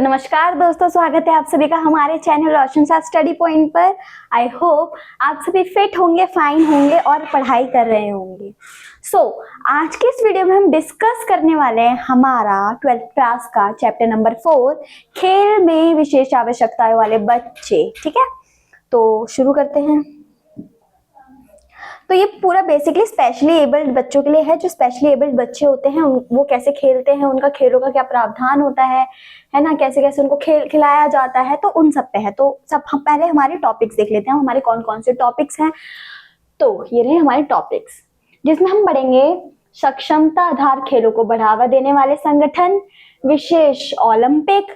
तो नमस्कार दोस्तों, स्वागत है आप सभी का हमारे चैनल रोशन साथ स्टडी पॉइंट पर। आई होप आप सभी फिट होंगे, फाइन होंगे और पढ़ाई कर रहे होंगे। आज के इस वीडियो में हम डिस्कस करने वाले हैं हमारा 12th क्लास का चैप्टर नंबर 4, खेल में विशेष आवश्यकताएं वाले बच्चे। ठीक है, तो शुरू करते हैं। तो ये पूरा बेसिकली स्पेशली एबल्ड बच्चों के लिए है। जो स्पेशली एबल्ड बच्चे होते हैं वो कैसे खेलते हैं, उनका खेलों का क्या प्रावधान होता है ना, कैसे कैसे उनको खिलाया जाता है, तो उन सब पे है। तो सब हम पहले हमारे टॉपिक्स देख लेते हैं, हमारे कौन कौन से टॉपिक्स हैं। तो ये रहे हमारे टॉपिक्स, जिसमें हम पढ़ेंगे सक्षमता आधार खेलों को बढ़ावा देने वाले संगठन, विशेष ओलंपिक,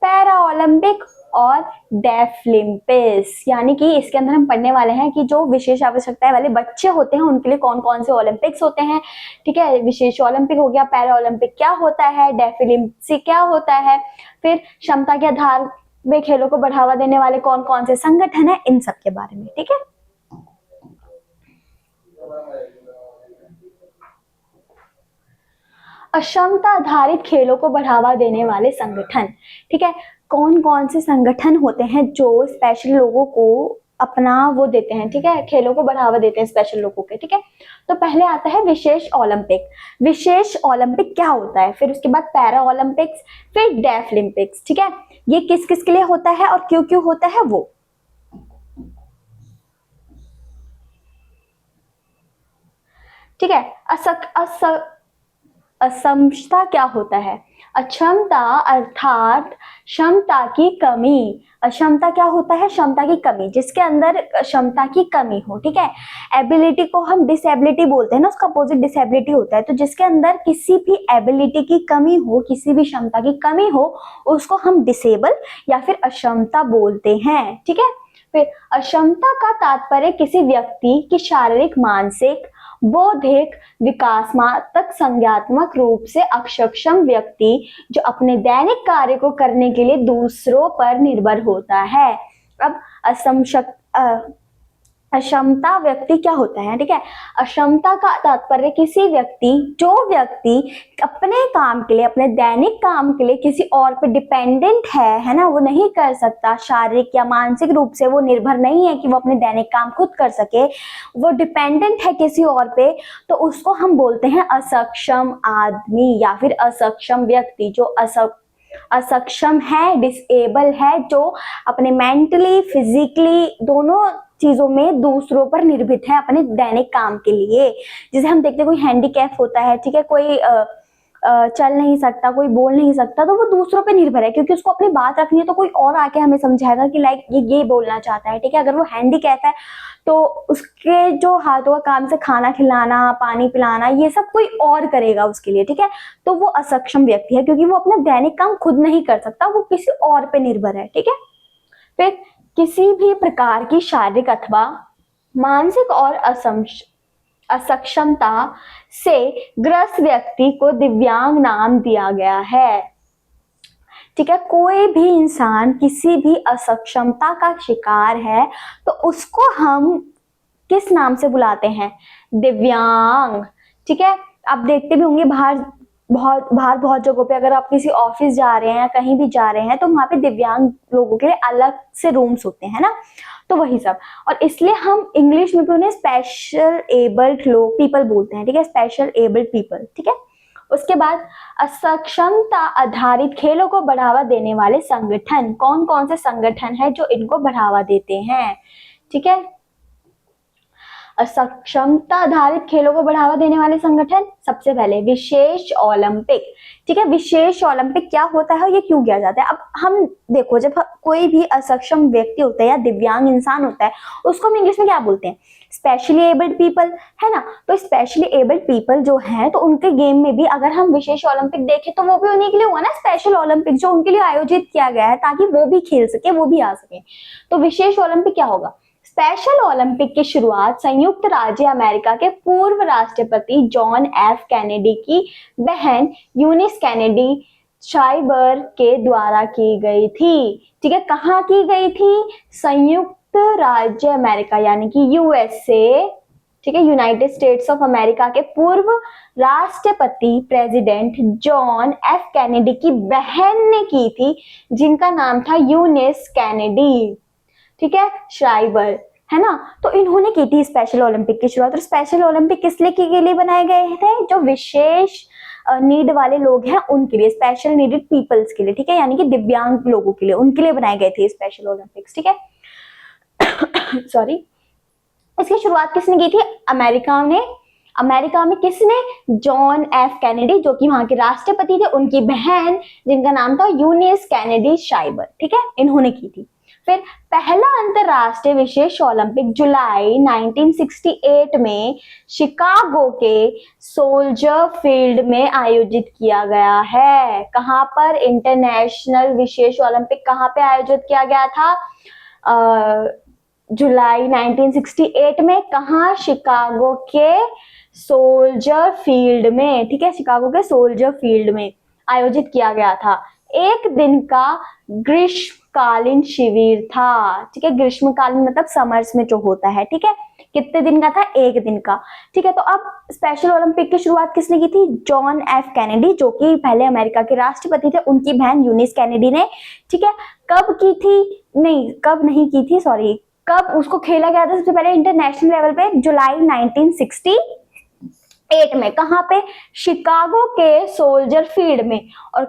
पैरा ओलंपिक और डेफलिम्पिक्स। यानी कि इसके अंदर हम पढ़ने वाले हैं कि जो विशेष आवश्यकताएं वाले बच्चे होते हैं उनके लिए कौन कौन से ओलंपिक्स होते हैं। ठीक है, विशेष ओलंपिक हो गया, पैरा ओलंपिक क्या होता है, डेफलिम्पिक्स क्या होता है, फिर क्षमता के आधार में खेलों को बढ़ावा देने वाले कौन कौन से संगठन है, इन सब के बारे में। ठीक है, अक्षमता आधारित खेलों को बढ़ावा देने वाले संगठन। ठीक है, कौन कौन से संगठन होते हैं जो स्पेशल लोगों को अपना वो देते हैं। ठीक है, खेलों को बढ़ावा देते हैं स्पेशल लोगों के। ठीक है, तो पहले आता है विशेष ओलंपिक। विशेष ओलंपिक क्या होता है, फिर उसके बाद पैरा ओलंपिक्स, फिर डेफलिम्पिक्स। ठीक है, ये किस किस के लिए होता है और क्यों क्यों होता है वो। ठीक है, अक्षमता क्या होता है, अक्षमता अर्थात क्षमता की कमी। अक्षमता क्या होता है, क्षमता की कमी, जिसके अंदर क्षमता की कमी हो। ठीक है, एबिलिटी को हम डिसेबिलिटी बोलते हैं ना, उसका अपोजिट डिसेबिलिटी होता है। तो जिसके अंदर किसी भी एबिलिटी की कमी हो, किसी भी क्षमता की कमी हो, उसको हम डिसेबल या फिर अक्षमता बोलते हैं। ठीक है, फिर अक्षमता का तात्पर्य किसी व्यक्ति की शारीरिक, मानसिक, बौद्धिक, विकासात्मक, संज्ञानात्मक रूप से अक्षम व्यक्ति जो अपने दैनिक कार्य को करने के लिए दूसरों पर निर्भर होता है। अब अक्षमता व्यक्ति क्या होता है। ठीक है, अक्षमता का तात्पर्य किसी व्यक्ति, जो व्यक्ति अपने काम के लिए, अपने दैनिक काम के लिए किसी और पे डिपेंडेंट है ना, वो नहीं कर सकता, शारीरिक या मानसिक रूप से वो निर्भर नहीं है कि वो अपने दैनिक काम खुद कर सके, वो डिपेंडेंट है किसी और पे, तो उसको हम बोलते हैं असक्षम आदमी या फिर असक्षम व्यक्ति। जो असक्षम है, डिसेबल है, जो अपने मेंटली, फिजिकली दोनों चीजों में दूसरों पर निर्भर है अपने दैनिक काम के लिए। जैसे हम देखते हैं कोई हैंडीकैप होता है, ठीक है, कोई चल नहीं सकता, कोई बोल नहीं सकता, तो वो दूसरों पे निर्भर है, क्योंकि उसको अपनी बात रखनी है तो कोई और आके हमें समझाएगा कि लाइक ये बोलना चाहता है। ठीक है, अगर वो हैंडीकैप है तो उसके जो हाथों का काम से खाना खिलाना, पानी पिलाना, ये सब कोई और करेगा उसके लिए। ठीक है, तो वो असक्षम व्यक्ति है, क्योंकि वो अपना दैनिक काम खुद नहीं कर सकता, वो किसी और पे निर्भर है। ठीक है, फिर किसी भी प्रकार की शारीरिक अथवा मानसिक और असक्षमता से ग्रस्त व्यक्ति को दिव्यांग नाम दिया गया है। ठीक है, कोई भी इंसान किसी भी असक्षमता का शिकार है तो उसको हम किस नाम से बुलाते हैं, दिव्यांग। ठीक है, आप देखते भी होंगे बाहर बहुत जगहों पे, अगर आप किसी ऑफिस जा रहे हैं या कहीं भी जा रहे हैं तो वहां पे दिव्यांग लोगों के लिए अलग से रूम्स होते हैं ना, तो वही सब। और इसलिए हम इंग्लिश में भी उन्हें स्पेशल एबल्ड लोग, पीपल बोलते हैं। ठीक है, स्पेशल एबल्ड पीपल। ठीक है, उसके बाद असक्षमता आधारित खेलों को बढ़ावा देने वाले संगठन, कौन कौन से संगठन है जो इनको बढ़ावा देते हैं। ठीक है, असक्षमता आधारित खेलों को बढ़ावा देने वाले संगठन, सबसे पहले विशेष ओलंपिक। ठीक है, विशेष ओलंपिक क्या होता है, ये क्यों किया जाता है। अब हम देखो, जब कोई भी असक्षम व्यक्ति होता है या दिव्यांग इंसान होता है, उसको हम इंग्लिश में क्या बोलते हैं, स्पेशली एबल्ड पीपल, है ना। तो स्पेशली एबल्ड पीपल जो हैं, तो उनके गेम में भी अगर हम विशेष ओलंपिक देखें तो वो भी उन्हीं के लिए हुआ ना, स्पेशल ओलंपिक जो उनके लिए आयोजित किया गया है, ताकि वो भी खेल सके, वो भी आ सके। तो विशेष ओलंपिक क्या होगा, स्पेशल ओलंपिक की शुरुआत संयुक्त राज्य अमेरिका के पूर्व राष्ट्रपति जॉन एफ कैनेडी की बहन यूनिस कैनेडी शाइबर के द्वारा की गई थी। ठीक है, कहाँ की गई थी, संयुक्त राज्य अमेरिका यानी कि यूएसए। ठीक है, यूनाइटेड स्टेट्स ऑफ अमेरिका के पूर्व राष्ट्रपति प्रेसिडेंट जॉन एफ कैनेडी की बहन ने की थी, जिनका नाम था यूनिस कैनेडी, ठीक है, श्राइबर, है ना। तो इन्होंने की थी स्पेशल ओलंपिक की शुरुआत। और स्पेशल ओलंपिक किस लिए के लिए बनाए गए थे? जो विशेष नीड वाले लोग हैं उनके लिए, स्पेशल नीडेड पीपल्स के लिए, ठीक है, यानी कि दिव्यांग लोगों के लिए, उनके लिए बनाए गए थे स्पेशल ओलंपिक्स, ठीक है। सॉरी। इसकी शुरुआत किसने की थी? अमेरिका ने। अमेरिका में किसने? जॉन एफ कैनेडी, जो कि वहां के राष्ट्रपति थे, उनकी बहन जिनका नाम था यूनिस कैनेडी श्राइबर, ठीक है, इन्होंने की थी। फिर पहला अंतरराष्ट्रीय विशेष ओलंपिक जुलाई 1968 में शिकागो के सोल्जर फील्ड में आयोजित किया गया है। कहां पर इंटरनेशनल विशेष ओलंपिक कहां पे आयोजित किया गया था? जुलाई 1968 में। कहां? शिकागो के सोल्जर फील्ड में, ठीक है, शिकागो के सोल्जर फील्ड में आयोजित किया गया था। एक दिन का ग्रीष्मकालीन शिविर था, ठीक है, ग्रीष्मकालीन मतलब समर्स में जो होता है, ठीक है। कितने दिन का था? एक दिन का, ठीक है। तो अब स्पेशल ओलंपिक की शुरुआत किसने की थी? जॉन एफ कैनेडी, जो कि पहले अमेरिका के राष्ट्रपति थे, उनकी बहन यूनिस कैनेडी ने, ठीक है। कब की थी? नहीं, कब नहीं की थी, सॉरी, कब उसको खेला गया था सबसे पहले इंटरनेशनल लेवल पे? जुलाई 1968 में। कहां पे? शिकागो के सोल्जर फील्ड में। और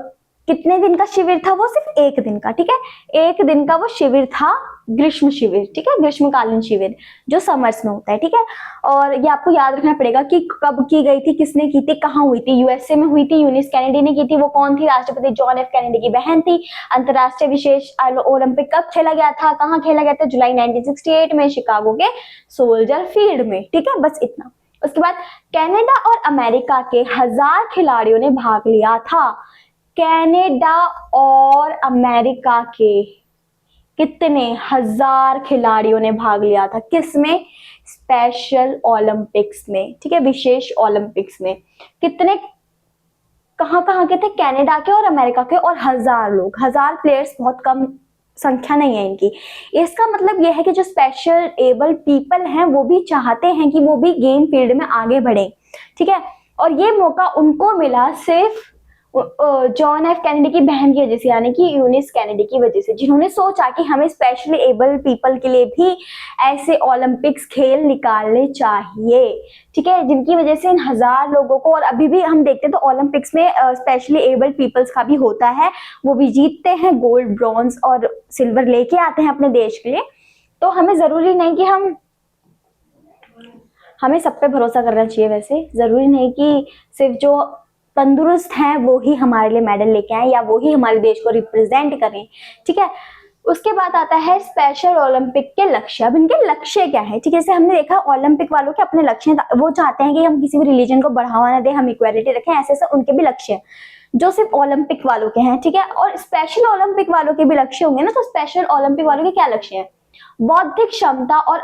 कितने दिन का शिविर था वो? सिर्फ एक दिन का, ठीक है, एक दिन का वो शिविर था, ग्रीष्म शिविर, ठीक है, ग्रीष्मकालीन शिविर जो समर्स में होता है, ठीक है। और ये आपको याद रखना पड़ेगा कि कब की गई थी, किसने की थी, कहाँ हुई थी? यूएसए में हुई थी, यूनिस कैनेडी ने की थी। वो कौन थी? राष्ट्रपति जॉन एफ कैनेडी की बहन थी। अंतरराष्ट्रीय विशेष ओलंपिक कब खेला गया था, कहाँ खेला गया था? जुलाई 1968 में शिकागो के सोल्जर फील्ड में, ठीक है, बस इतना। उसके बाद कनाडा और अमेरिका के 1000 खिलाड़ियों ने भाग लिया था। कनाडा और अमेरिका के कितने 1000 खिलाड़ियों ने भाग लिया था? किसमें? स्पेशल ओलंपिक्स में, ठीक है, विशेष ओलंपिक्स में। कितने, कहां के थे? कनाडा के और अमेरिका के, और 1000 लोग, 1000 प्लेयर्स बहुत कम संख्या नहीं है इनकी। इसका मतलब यह है कि जो स्पेशल एबल पीपल हैं वो भी चाहते हैं कि वो भी गेम फील्ड में आगे बढ़े, ठीक है। और ये मौका उनको मिला सिर्फ जॉन एफ कैनेडी की बहन की वजह से, यानी कि यूनिस कैनेडी की वजह से, जिन्होंने सोचा कि हमें स्पेशली एबल पीपल के लिए भी ऐसे ओलंपिक्स खेल निकालने चाहिए, ठीक है, जिनकी वजह से इन 1000 लोगों को, और अभी भी हम देखते हैं तो ओलंपिक्स में स्पेशली एबल पीपल्स का भी होता है, वो भी जीतते हैं, गोल्ड, ब्रॉन्ज और सिल्वर लेके आते हैं अपने देश के लिए। तो हमें जरूरी नहीं कि हमें सब पे भरोसा करना चाहिए। वैसे जरूरी नहीं कि सिर्फ जो तंदुरुस्त हैं वो ही हमारे लिए मेडल लेके आए या वो ही हमारे देश को रिप्रेजेंट करें, ठीक है। उसके बाद आता है स्पेशल ओलंपिक के लक्ष्य। अब इनके लक्ष्य क्या है, ठीक है, जैसे हमने देखा ओलंपिक वालों के अपने लक्ष्य, वो चाहते हैं कि हम किसी भी रिलीजन को बढ़ावा ना दें, हम इक्वालिटी रखें, ऐसे ऐसे उनके भी लक्ष्य हैं जो सिर्फ ओलंपिक वालों के हैं, ठीक है। और स्पेशल ओलंपिक वालों के भी लक्ष्य होंगे ना, तो स्पेशल ओलंपिक वालों के क्या लक्ष्य हैं? बौद्धिक क्षमता और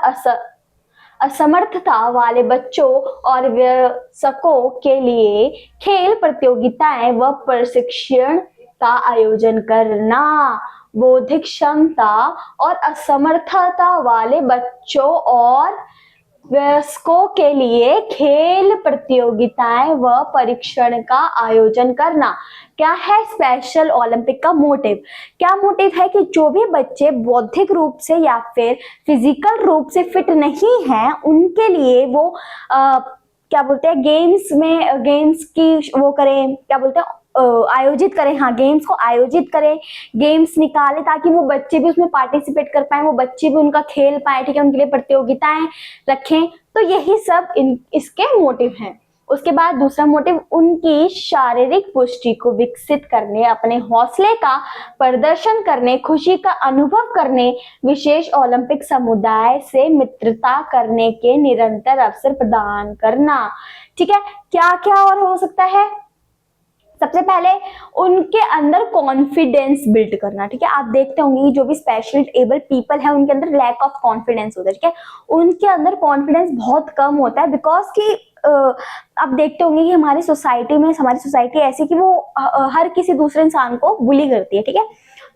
असमर्थता वाले बच्चों और वयस्कों के लिए खेल प्रतियोगिताएं व प्रशिक्षण का आयोजन करना। बौद्धिक क्षमता और असमर्थता वाले बच्चों और वयस्कों के लिए खेल प्रतियोगिताएं व परीक्षण का आयोजन करना। क्या है स्पेशल ओलंपिक का मोटिव? क्या मोटिव है कि जो भी बच्चे बौद्धिक रूप से या फिर फिजिकल रूप से फिट नहीं हैं, उनके लिए वो क्या बोलते हैं, गेम्स की वो करें, क्या बोलते हैं, आयोजित करें, हाँ, गेम्स को आयोजित करें, गेम्स निकाले ताकि वो बच्चे भी उसमें पार्टिसिपेट कर पाए, वो बच्चे भी उनका खेल पाए, ठीक है, उनके लिए प्रतियोगिताएं रखें। तो यही सब इसके मोटिव हैं। उसके बाद दूसरा मोटिव उनकी शारीरिक पुष्टि को विकसित करने, अपने हौसले का प्रदर्शन करने, खुशी का अनुभव करने, विशेष ओलंपिक समुदाय से मित्रता करने के निरंतर अवसर प्रदान करना, ठीक है। क्या क्या और हो सकता है? सबसे पहले उनके अंदर कॉन्फिडेंस बिल्ड करना, ठीक है। आप देखते होंगे कि जो भी स्पेशल एबल पीपल है उनके अंदर लैक ऑफ कॉन्फिडेंस होता है, ठीक है, उनके अंदर कॉन्फिडेंस बहुत कम होता है, बिकॉज कि आप देखते होंगे कि हमारी सोसाइटी ऐसी कि वो हर किसी दूसरे इंसान को बुली करती है, ठीक है।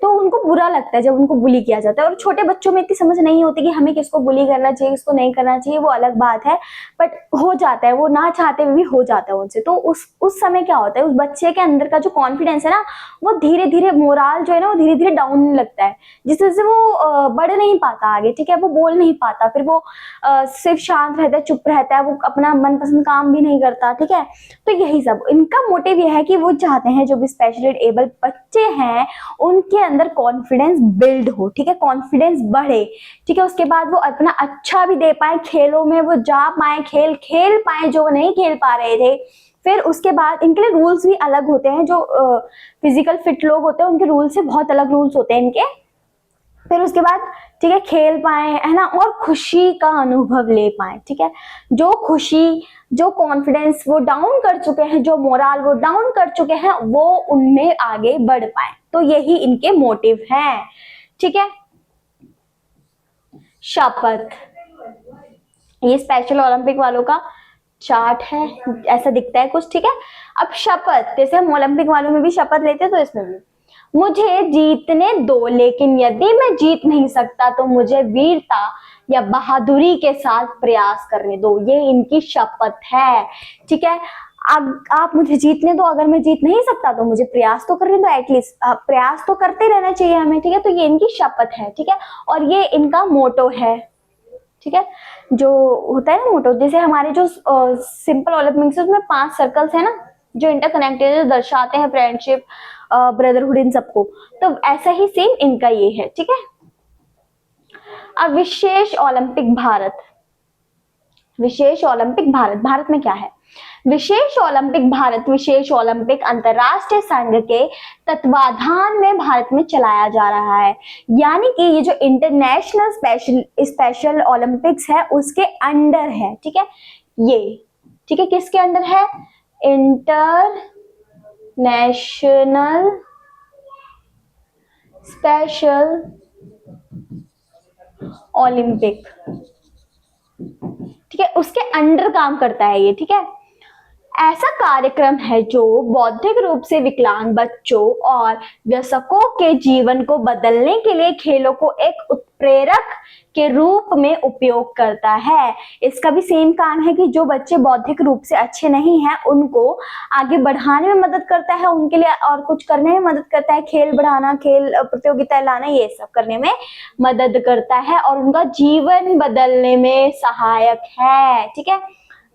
तो उनको बुरा लगता है जब उनको बुली किया जाता है। और छोटे बच्चों में इतनी समझ नहीं होती कि हमें किसको बुली करना चाहिए, किसको नहीं करना चाहिए, वो अलग बात है, बट हो जाता है, वो ना चाहते हुए भी हो जाता है उनसे। तो उस समय क्या होता है, उस बच्चे के अंदर का जो कॉन्फिडेंस है ना, वो धीरे धीरे, मोरल जो है ना, वो धीरे धीरे डाउन होने लगता है, जिस वजह से वो बढ़ नहीं पाता आगे, ठीक है, वो बोल नहीं पाता, फिर वो सिर्फ शांत रहता है, चुप रहता है, वो अपना मनपसंद काम भी नहीं करता, ठीक है। तो यही सब इनका मोटिव यह है कि वो चाहते हैं जो भी स्पेशली एबल बच्चे हैं उनके अंदर कॉन्फिडेंस बिल्ड हो, ठीक है, कॉन्फिडेंस बढ़े, ठीक है। उसके बाद वो अपना अच्छा भी दे पाए, खेलों में वो जा पाए, खेल खेल पाए जो वो नहीं खेल पा रहे थे। फिर उसके बाद इनके लिए रूल्स भी अलग होते हैं, जो फिजिकल फिट लोग होते हैं उनके रूल्स से बहुत अलग रूल्स होते हैं इनके। फिर उसके बाद, ठीक है, खेल पाए, है ना, और खुशी का अनुभव ले पाए, ठीक है। जो खुशी, जो कॉन्फिडेंस वो डाउन कर चुके हैं, जो मोरल वो डाउन कर चुके हैं, वो उनमें आगे बढ़ पाए। तो यही इनके मोटिव हैं, ठीक है। शपथ, ये स्पेशल ओलंपिक वालों का चार्ट है, ऐसा दिखता है कुछ, ठीक है। अब शपथ, जैसे हम ओलंपिक वालों में भी शपथ लेते हैं, तो इसमें भी मुझे जीतने दो, लेकिन यदि मैं जीत नहीं सकता तो मुझे वीरता या बहादुरी के साथ प्रयास करने दो। ये इनकी शपथ है, ठीक है। अब आप मुझे जीतने दो, अगर मैं जीत नहीं सकता तो मुझे प्रयास तो करने दो, एटलीस्ट प्रयास तो करते रहना चाहिए हमें, ठीक है। तो ये इनकी शपथ है, ठीक है, और ये इनका मोटो है, ठीक है। जो होता है ना मोटो, जैसे हमारे जो सिंपल ओलंपिक्स है उसमें 5 सर्कल्स है ना, जो इंटरकनेक्टेड, जो दर्शाते हैं फ्रेंडशिप, ब्रदरहुड, इन सबको। तो ऐसा ही सेम इनका ये है, ठीक है। अब विशेष ओलंपिक भारत, विशेष ओलंपिक भारत, भारत में क्या है? विशेष ओलंपिक भारत विशेष ओलंपिक अंतरराष्ट्रीय संघ के तत्वाधान में भारत में चलाया जा रहा है। यानी कि ये जो इंटरनेशनल स्पेशल ओलंपिक्स है उसके अंडर है, ठीक है, ये, ठीक है, किसके अंडर है? इंटरनेशनल स्पेशल ओलंपिक, ठीक है, उसके अंडर काम करता है ये, ठीक है। ऐसा कार्यक्रम है जो बौद्धिक रूप से विकलांग बच्चों और वयस्कों के जीवन को बदलने के लिए खेलों को एक उत्प्रेरक के रूप में उपयोग करता है। इसका भी सेम काम है कि जो बच्चे बौद्धिक रूप से अच्छे नहीं हैं उनको आगे बढ़ाने में मदद करता है, उनके लिए और कुछ करने में मदद करता है, खेल बढ़ाना, खेल प्रतियोगिता लाना, ये सब करने में मदद करता है और उनका जीवन बदलने में सहायक है, ठीक है।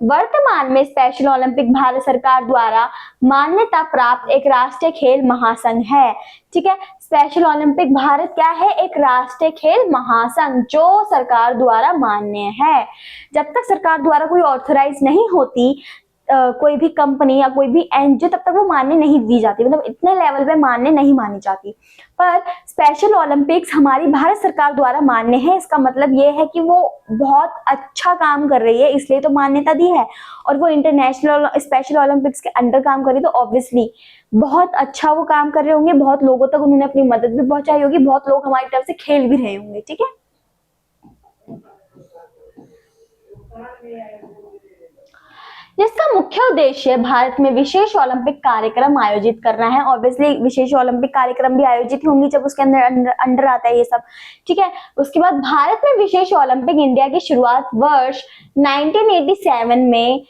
वर्तमान में स्पेशल ओलंपिक भारत सरकार द्वारा मान्यता प्राप्त एक राष्ट्रीय खेल महासंघ है, ठीक है। स्पेशल ओलंपिक भारत क्या है? एक राष्ट्रीय खेल महासंघ जो सरकार द्वारा मान्य है। जब तक सरकार द्वारा कोई ऑथराइज नहीं होती कोई भी कंपनी या कोई भी एनजीओ, तब तक वो मान्य नहीं दी जाती, मतलब इतने लेवल पे मान्य नहीं मानी जाती। पर स्पेशल ओलंपिक्स हमारी भारत सरकार द्वारा मान्य है, इसका मतलब ये है कि वो बहुत अच्छा काम कर रही है, इसलिए तो मान्यता दी है। और वो इंटरनेशनल स्पेशल ओलंपिक्स के अंडर काम कर रही है, तो ऑब्वियसली बहुत अच्छा वो काम कर रहे होंगे, बहुत लोगों तक उन्होंने अपनी मदद भी पहुंचाई होगी, बहुत लोग हमारी तरफ से खेल भी रहे होंगे, ठीक है। जिसका मुख्य उद्देश्य भारत में विशेष ओलंपिक कार्यक्रम आयोजित करना है। ऑब्वियसली विशेष ओलंपिक कार्यक्रम भी आयोजित होंगी जब उसके अंदर आता है ये सब, ठीक है। उसके बाद भारत में विशेष ओलंपिक इंडिया की शुरुआत वर्ष 1987 में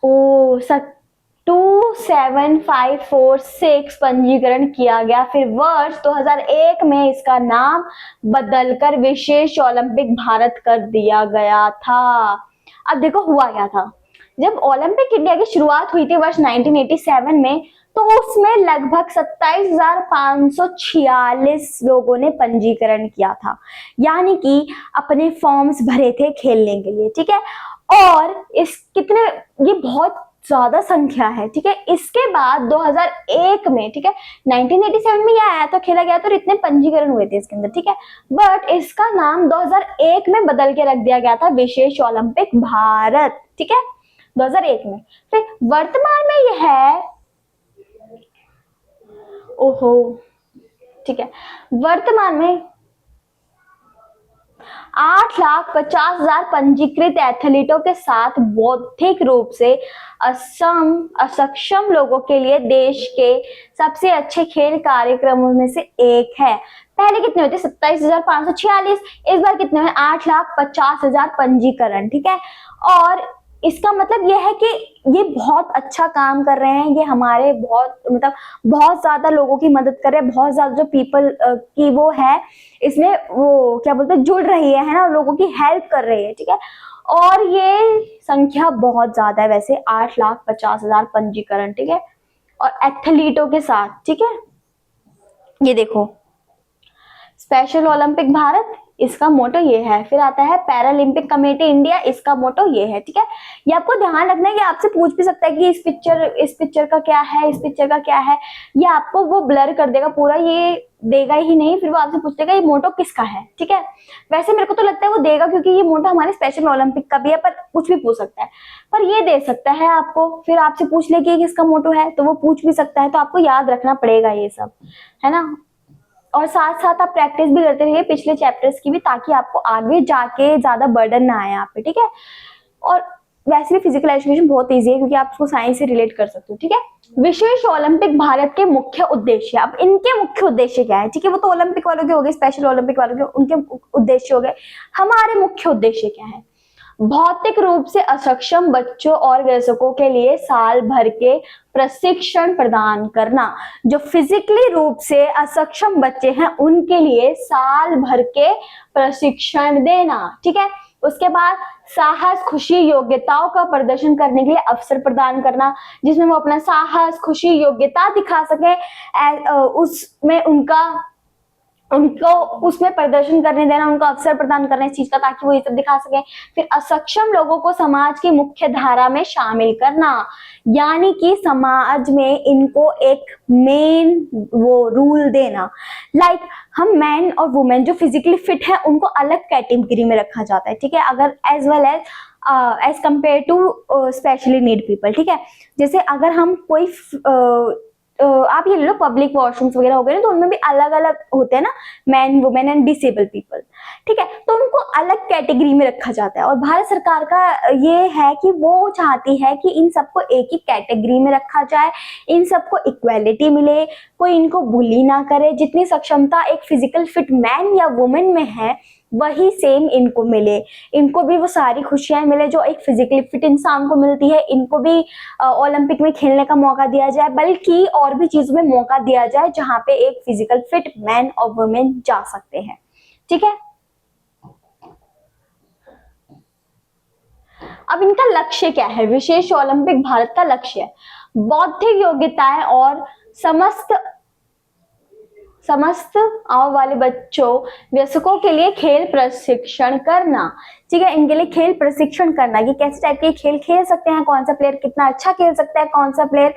27546 पंजीकरण किया गया। फिर वर्ष 2001 में इसका नाम बदलकर विशेष ओलंपिक भारत कर दिया गया था। अब देखो हुआ क्या था, जब ओलंपिक इंडिया की शुरुआत हुई थी वर्ष 1987 में, तो उसमें लगभग 27,546 लोगों ने पंजीकरण किया था, यानी कि अपने फॉर्म्स भरे थे खेलने के लिए, ठीक है। और इस कितने, ये बहुत ज्यादा संख्या है, ठीक है। इसके बाद 2001 में, ठीक है, 1987 में यह आया था, खेला गया था और इतने पंजीकरण हुए थे इसके अंदर, ठीक है। बट इसका नाम 2001 में बदल के रख दिया गया था विशेष ओलंपिक भारत, ठीक है, 2001 में। फिर वर्तमान में यह है, ओहो, ठीक है, वर्तमान में 8,50,000 पंजीकृत एथलीटों के साथ बौद्धिक रूप से अक्षम लोगों के लिए देश के सबसे अच्छे खेल कार्यक्रमों में से एक है। पहले कितने होते? 27,546। इस बार कितने हुए? 8,50,000 पंजीकरण। ठीक है, और इसका मतलब यह है कि ये बहुत अच्छा काम कर रहे हैं, ये हमारे बहुत ज्यादा लोगों की मदद कर रहे हैं, बहुत ज्यादा जो पीपल की वो है इसमें वो क्या बोलते हैं जुड़ रही है ना, लोगों की हेल्प कर रही है। ठीक है, और ये संख्या बहुत ज्यादा है वैसे, 8,50,000 पंजीकरण। ठीक है, और एथलीटों के साथ। ठीक है, ये देखो स्पेशल ओलंपिक भारत, इसका मोटो ये है। फिर आता है पैरालंपिक कमेटी इंडिया, इसका मोटो ये है। ठीक है, ये आपको ध्यान रखना है कि आपसे पूछ भी सकता है कि इस पिक्चर का क्या है, इस पिक्चर का क्या है। ये आपको वो ब्लर कर देगा पूरा, ये देगा ही नहीं, फिर वो आपसे पूछेगा ये मोटो किसका है। ठीक है, वैसे मेरे को तो लगता है वो देगा क्योंकि ये मोटो हमारे स्पेशल ओलंपिक का भी है, पर कुछ भी पूछ सकता है। पर ये दे सकता है आपको, फिर आपसे पूछ ले कि किसका मोटो है तो वो पूछ भी सकता है, तो आपको याद रखना पड़ेगा ये सब, है ना। और साथ साथ आप प्रैक्टिस भी करते रहिए पिछले चैप्टर्स की भी, ताकि आपको आगे जाके ज्यादा बर्डन ना आए यहाँ पे। ठीक है, और वैसे भी फिजिकल एजुकेशन बहुत इजी है क्योंकि आप उसको साइंस से रिलेट कर सकते हो। ठीक है, विशेष ओलंपिक भारत के मुख्य उद्देश्य। अब इनके मुख्य उद्देश्य क्या है? ठीक है, वो तो ओलंपिक वालों के हो गए, स्पेशल ओलंपिक वालों के उनके उद्देश्य हो गए। हमारे मुख्य उद्देश्य क्या है? भौतिक रूप से अक्षम बच्चों और वयस्कों के लिए साल भर के प्रशिक्षण प्रदान करना। जो फिजिकली रूप से असक्षम बच्चे हैं उनके लिए साल भर के प्रशिक्षण देना। ठीक है, उसके बाद साहस, खुशी, योग्यताओं का प्रदर्शन करने के लिए अवसर प्रदान करना, जिसमें वो अपना साहस, खुशी, योग्यता दिखा सके, उसमें उनको उसमें प्रदर्शन करने देना, उनको अवसर प्रदान करना इस चीज का, ताकि वो ये सब दिखा सके। फिर असक्षम लोगों को समाज की मुख्य धारा में शामिल करना, यानी कि समाज में इनको एक मेन वो रूल देना। लाइक हम मैन और वुमेन जो फिजिकली फिट है उनको अलग कैटेगरी में रखा जाता है। ठीक है, अगर as well as compare to specially need people. ठीक है, जैसे अगर हम कोई आप ये ले लो पब्लिक वॉशरूम्स वगैरह हो गए ना, तो उनमें भी अलग अलग होते हैं ना, man, women and disable people. ठीक है, तो उनको अलग कैटेगरी में रखा जाता है। और भारत सरकार का ये है कि वो चाहती है कि इन सबको एक ही कैटेगरी में रखा जाए, इन सबको इक्वालिटी मिले, कोई इनको बुली ना करे। जितनी सक्षमता एक फिजिकल फिट मैन या वुमेन में है वही सेम इनको मिले, इनको भी वो सारी खुशियां मिले जो एक फिजिकली फिट इंसान को मिलती है। इनको भी ओलंपिक में खेलने का मौका दिया जाए, बल्कि और भी चीजों में मौका दिया जाए जहां पे एक फिजिकल फिट मैन और वुमेन जा सकते हैं। ठीक है, अब इनका लक्ष्य क्या है? विशेष ओलंपिक भारत का लक्ष्य है बौद्धिक योग्यताएं और समस्त आने वाले बच्चों वयस्कों के लिए खेल प्रशिक्षण करना। ठीक है, इनके लिए खेल प्रशिक्षण करना कि कैसे टाइप के खेल खेल सकते हैं, कौन सा प्लेयर कितना अच्छा खेल सकता है, कौन सा प्लेयर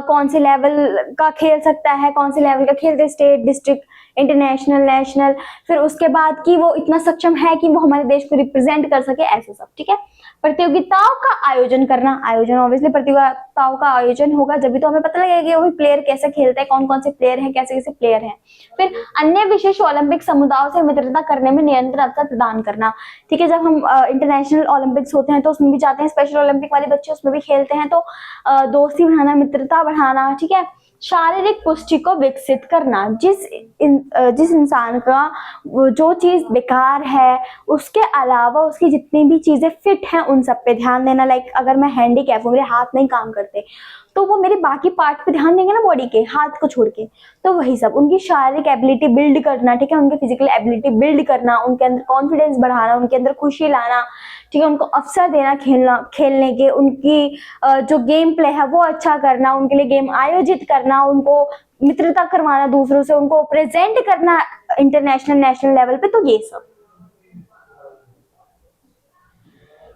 कौन से लेवल का खेल सकता है, कौन से लेवल का खेलते, स्टेट, डिस्ट्रिक्ट, इंटरनेशनल, नेशनल। फिर उसके बाद कि वो इतना सक्षम है कि वो हमारे देश को रिप्रेजेंट कर सके, ऐसे सब। ठीक है, प्रतियोगिताओं का आयोजन करना। आयोजन ऑब्वियसली प्रतियोगिताओं का आयोजन होगा जब भी तो हमें पता लगेगा कि वो प्लेयर कैसे खेलते हैं, कौन कौन से प्लेयर हैं, कैसे कैसे प्लेयर हैं। फिर अन्य विशेष ओलंपिक समुदायों से मित्रता करने में निरंतर अवसर प्रदान करना। ठीक है, जब हम इंटरनेशनल ओलंपिक्स होते हैं तो उसमें भी जाते हैं, स्पेशल ओलंपिक वाले बच्चे उसमें भी खेलते हैं, तो दोस्ती बढ़ाना, मित्रता बढ़ाना। ठीक है, शारीरिक पुष्टि को विकसित करना। जिस इंसान का जो चीज बेकार है उसके अलावा उसकी जितनी भी चीजें फिट हैं उन सब पे ध्यान देना। लाइक अगर मैं हैंडीकैप हूँ, मेरे हाथ नहीं काम करते, तो वो मेरे बाकी पार्ट पे ध्यान देंगे ना बॉडी के, हाथ को छोड़ के। तो वही सब उनकी शारीरिक एबिलिटी बिल्ड करना। ठीक है, उनकी फिजिकल एबिलिटी बिल्ड करना, उनके अंदर कॉन्फिडेंस बढ़ाना, उनके अंदर खुशी लाना। ठीक है, उनको अवसर देना खेलने के, उनकी जो गेम प्ले है वो अच्छा करना, उनके लिए गेम आयोजित करना, उनको मित्रता करवाना दूसरों से, उनको प्रेजेंट करना इंटरनेशनल, नेशनल लेवल पे। तो ये सब।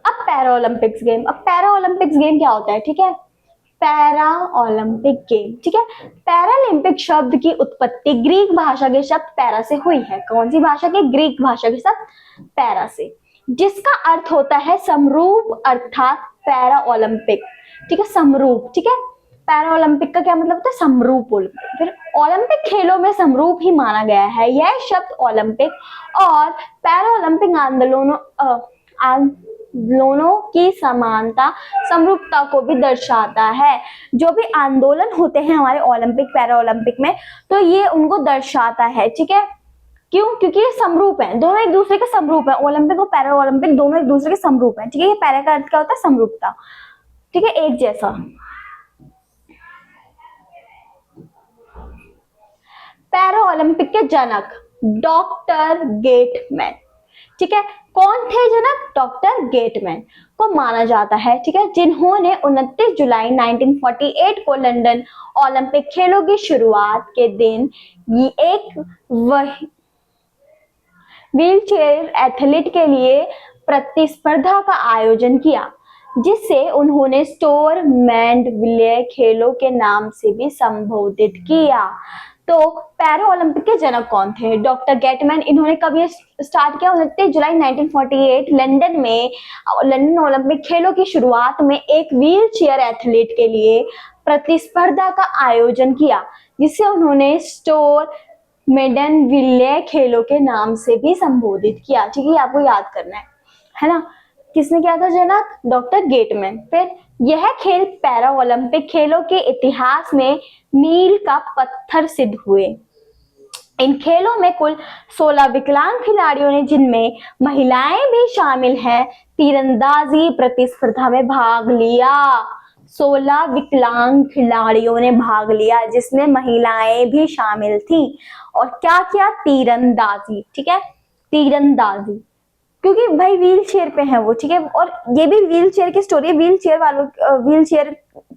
अब पैरा ओलंपिक्स गेम। अब पैरा ओलंपिक्स गेम क्या होता है? ठीक है, पैरा ओलंपिक गेम। ठीक है, पैरालंपिक शब्द की उत्पत्ति ग्रीक भाषा के शब्द पैरा से हुई है। कौन सी भाषा के? ग्रीक भाषा के शब्द पैरा से, जिसका अर्थ होता है समरूप, अर्थात पैरा ओलंपिक। ठीक है, समरूप। ठीक है, पैरा ओलंपिक का क्या मतलब होता है? समरूप ओलंपिक। फिर ओलंपिक खेलों में समरूप ही माना गया है। यह शब्द ओलंपिक और पैरा ओलंपिक आंदोलनों की समानता समरूपता को भी दर्शाता है। जो भी आंदोलन होते हैं हमारे ओलंपिक पैरा ओलंपिक में, तो ये उनको दर्शाता है। ठीक है, क्यों? क्योंकि ये समरूप है, दोनों एक दूसरे के समरूप है। ओलंपिक और पैरा ओलंपिक दोनों एक दूसरे के समरूप है। ठीक है, ये पैरा का अर्थ क्या होता है? समरूपता। ठीक है, एक जैसा। पैरा ओलंपिक के जनक डॉक्टर गेटमैन। ठीक है, कौन थे जनक? डॉक्टर गेटमैन को माना जाता है। ठीक है, जिन्होंने 29 जुलाई 1948 को लंदन ओलंपिक खेलों की शुरुआत के दिन एक व्हीलचेयर एथलीट के लिए प्रतिस्पर्धा का आयोजन किया, जिसे उन्होंने स्टोरमैंड विले खेलों के नाम से भी संबोधित किया। तो पैरा ओलंपिक के जनक कौन थे? Doctor gateman. इन्होंने कब ये स्टार्ट किया? 29 जुलाई 1948 लंदन में लंदन ओलंपिक खेलों की शुरुआत में एक व्हील चेयर एथलीट के लिए प्रतिस्पर्धा का आयोजन किया, जिसे उन्होंने स्टोर मेडन विले खेलों के नाम से भी संबोधित किया। ठीक है, आपको याद करना है ना? किसने किया था जनक? Doctor gateman. फिर यह खेल पैरा ओलंपिक खेलों के इतिहास में मील का पत्थर सिद्ध हुए। इन खेलों में कुल 16 विकलांग खिलाड़ियों ने, जिनमें महिलाएं भी शामिल हैं, तीरंदाजी प्रतिस्पर्धा में भाग लिया। 16 विकलांग खिलाड़ियों ने भाग लिया, जिसमें महिलाएं भी शामिल थी। और क्या किया? तीरंदाजी। ठीक है, तीरंदाजी, क्योंकि भाई व्हील चेयर पे है वो। ठीक है, और ये भी व्हील चेयर की स्टोरी है। व्हील चेयर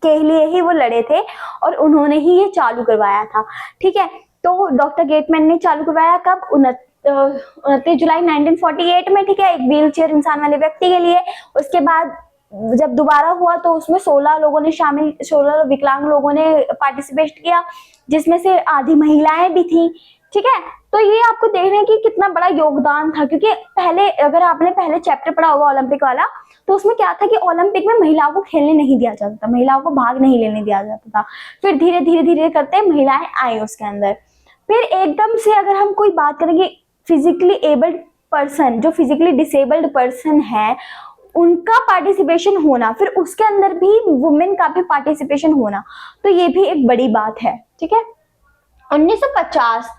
के लिए ही वो लड़े थे और उन्होंने ही ये चालू करवाया था। ठीक है, तो डॉक्टर गेटमैन ने चालू करवाया कब? 29 जुलाई 1948 में। ठीक है, एक व्हील चेयर इंसान वाले व्यक्ति के लिए। उसके बाद जब दोबारा हुआ तो उसमें 16 विकलांग लोगों ने पार्टिसिपेट किया, जिसमें से आधी महिलाएं भी थी। ठीक है, तो ये आपको देखना है कि कितना बड़ा योगदान था। क्योंकि पहले, अगर आपने पहले चैप्टर पढ़ा होगा ओलंपिक वाला, तो उसमें क्या था कि ओलंपिक में महिलाओं को खेलने नहीं दिया जाता था, महिलाओं को भाग नहीं लेने दिया जाता था। फिर धीरे धीरे धीरे करते महिलाएं आई उसके अंदर। फिर एकदम से अगर हम कोई बात करेंगे फिजिकली एबल्ड पर्सन, जो फिजिकली डिसेबल्ड पर्सन है, उनका पार्टिसिपेशन होना, फिर उसके अंदर भी वुमेन का भी पार्टिसिपेशन होना, तो ये भी एक बड़ी बात है। ठीक है, 1950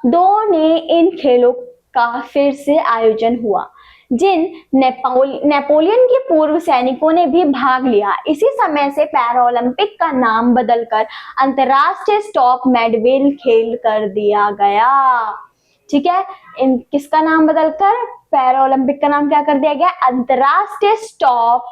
दो ने इन खेलों का फिर से आयोजन हुआ, जिन नेपोलियन के पूर्व सैनिकों ने भी भाग लिया। इसी समय से पैरा ओलंपिक का नाम बदलकर अंतरराष्ट्रीय स्टॉप मेडविल खेल कर दिया गया। ठीक है, किसका नाम बदलकर पैरा ओलंपिक का नाम क्या कर दिया गया? अंतरराष्ट्रीय स्टॉप